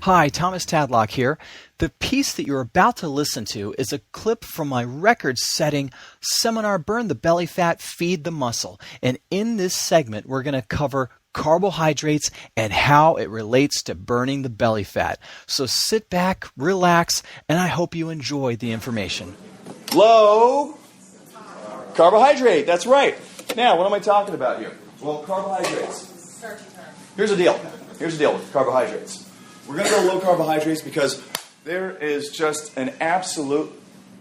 Hi, Thomas Tadlock here. The piece that you're about to listen to is a clip from my record-setting seminar, Burn the Belly Fat, Feed the Muscle. And in this segment, we're going to cover carbohydrates and how it relates to burning the belly fat. So sit back, relax, and I hope you enjoy the information. Low carbohydrate, that's right. Now, what am I talking about here? Well, carbohydrates. Here's the deal. Here's the deal with carbohydrates. We're going to go low carbohydrates because there is just an absolute,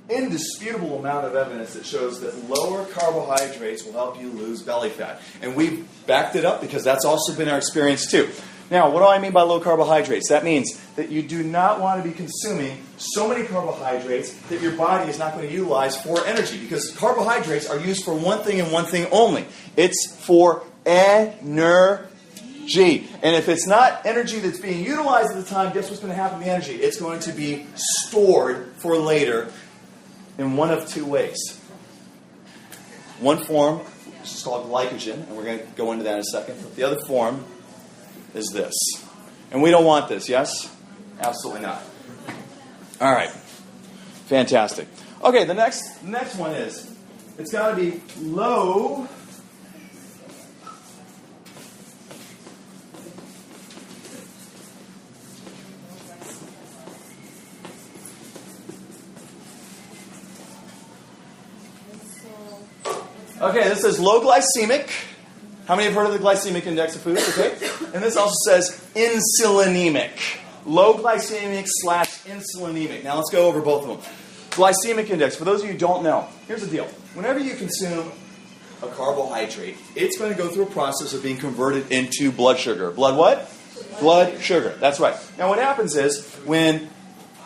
indisputable amount of evidence that shows that lower carbohydrates will help you lose belly fat. And we've backed it up because that's also been our experience too. Now, what do I mean by low carbohydrates? That means that you do not want to be consuming so many carbohydrates that your body is not going to utilize for energy, because carbohydrates are used for one thing and one thing only. It's for energy. And if it's not energy that's being utilized at the time, guess what's going to happen to the energy? It's going to be stored for later in one of two ways. One form, which is called glycogen, and we're going to go into that in a second. But the other form is this. And we don't want this, yes? Absolutely not. All right. Fantastic. Okay, the next one is, it's got to be low Okay, this says low glycemic. How many have heard of the glycemic index of foods? Okay. And this also says insulinemic. Low glycemic / insulinemic. Now let's go over both of them. Glycemic index, for those of you who don't know, here's the deal. Whenever you consume a carbohydrate, it's going to go through a process of being converted into blood sugar. Blood what? Blood sugar. That's right. Now what happens is, when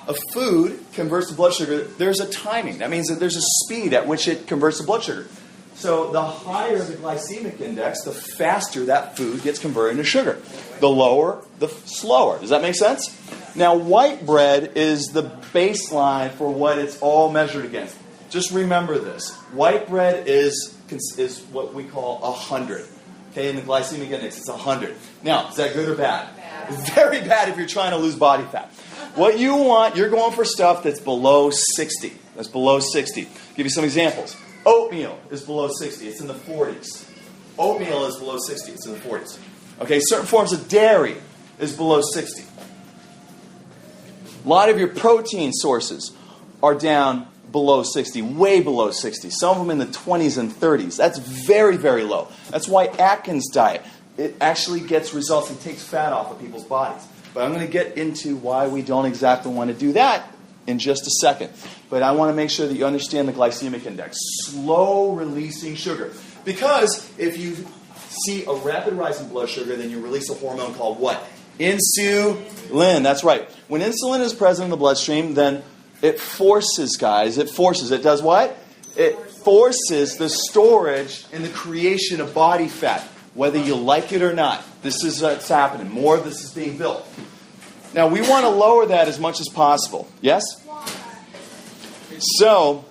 a food converts to blood sugar, there's a timing. That means that there's a speed at which it converts to blood sugar. So the higher the glycemic index, the faster that food gets converted into sugar. The lower, the slower. Does that make sense? Now, white bread is the baseline for what it's all measured against. Just remember this. White bread is what we call 100. Okay, in the glycemic index, it's 100. Now, is that good or bad? Bad. Very bad if you're trying to lose body fat. What you want, you're going for stuff that's below 60. That's below 60. I'll give you some examples. Oatmeal is below 60. It's in the 40s. Oatmeal is below 60. It's in the 40s. Okay, certain forms of dairy is below 60. A lot of your protein sources are down below 60, way below 60. Some of them in the 20s and 30s. That's very, very low. That's why Atkins diet, it actually gets results and takes fat off of people's bodies. But I'm going to get into why we don't exactly want to do that in just a second. But I want to make sure that you understand the glycemic index. Slow releasing sugar. Because if you see a rapid rise in blood sugar, then you release a hormone called what? Insulin. That's right. When insulin is present in the bloodstream, then it forces, guys, it does what? It forces the storage and the creation of body fat, whether you like it or not. This is what's happening. More of this is being built. Now, we want to lower that as much as possible. Yes? So,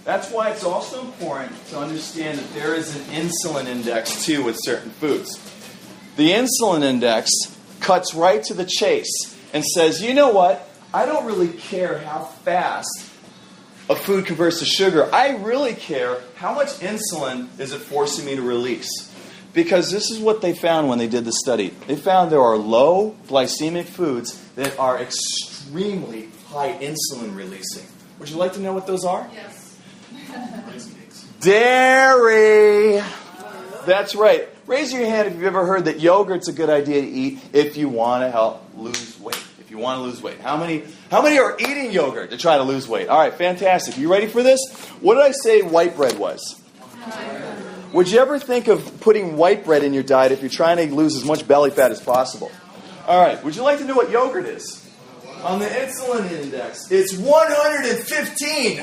that's why it's also important to understand that there is an insulin index, too, with certain foods. The insulin index cuts right to the chase and says, you know what? I don't really care how fast a food converts to sugar. I really care how much insulin is it forcing me to release. Because this is what they found when they did the study. They found there are low glycemic foods that are extremely high insulin releasing. Would you like to know what those are? Yes. Dairy. That's right. Raise your hand if you've ever heard that yogurt's a good idea to eat if you want to help lose weight. If you want to lose weight. How many are eating yogurt to try to lose weight? All right, fantastic. You ready for this? What did I say white bread was? Would you ever think of putting white bread in your diet if you're trying to lose as much belly fat as possible? All right. Would you like to know what yogurt is? On the insulin index, it's 115.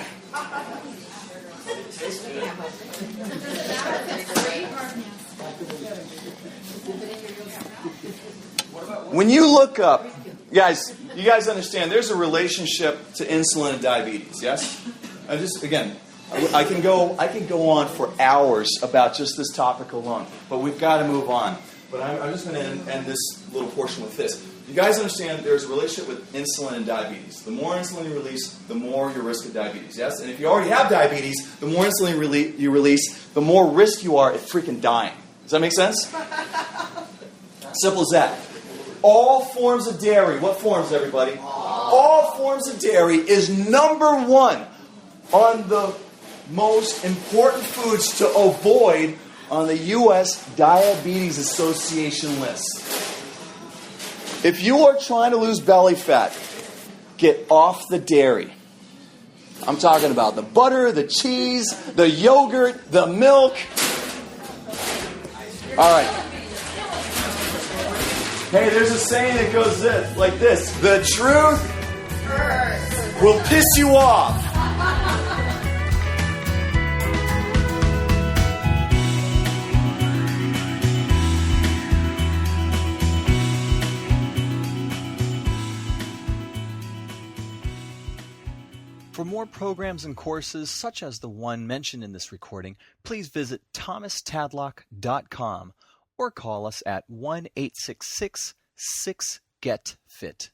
When you look up, you guys understand there's a relationship to insulin and diabetes, yes? I can go on for hours about just this topic alone, but we've got to move on. But I'm just going to end this little portion with this. You guys understand there's a relationship with insulin and diabetes. The more insulin you release, the more your risk of diabetes, yes? And if you already have diabetes, the more insulin you release, the more risk you are at freaking dying. Does that make sense? Simple as that. All forms of dairy, what forms, everybody? All forms of dairy is number one on the most important foods to avoid on the U.S. Diabetes Association list. If you are trying to lose belly fat, get off the dairy. I'm talking about the butter, the cheese, the yogurt, the milk. All right. Hey, there's a saying that goes like this. The truth will piss you off. For more programs and courses such as the one mentioned in this recording, please visit thomastadlock.com or call us at 1-866-6-GET-FIT.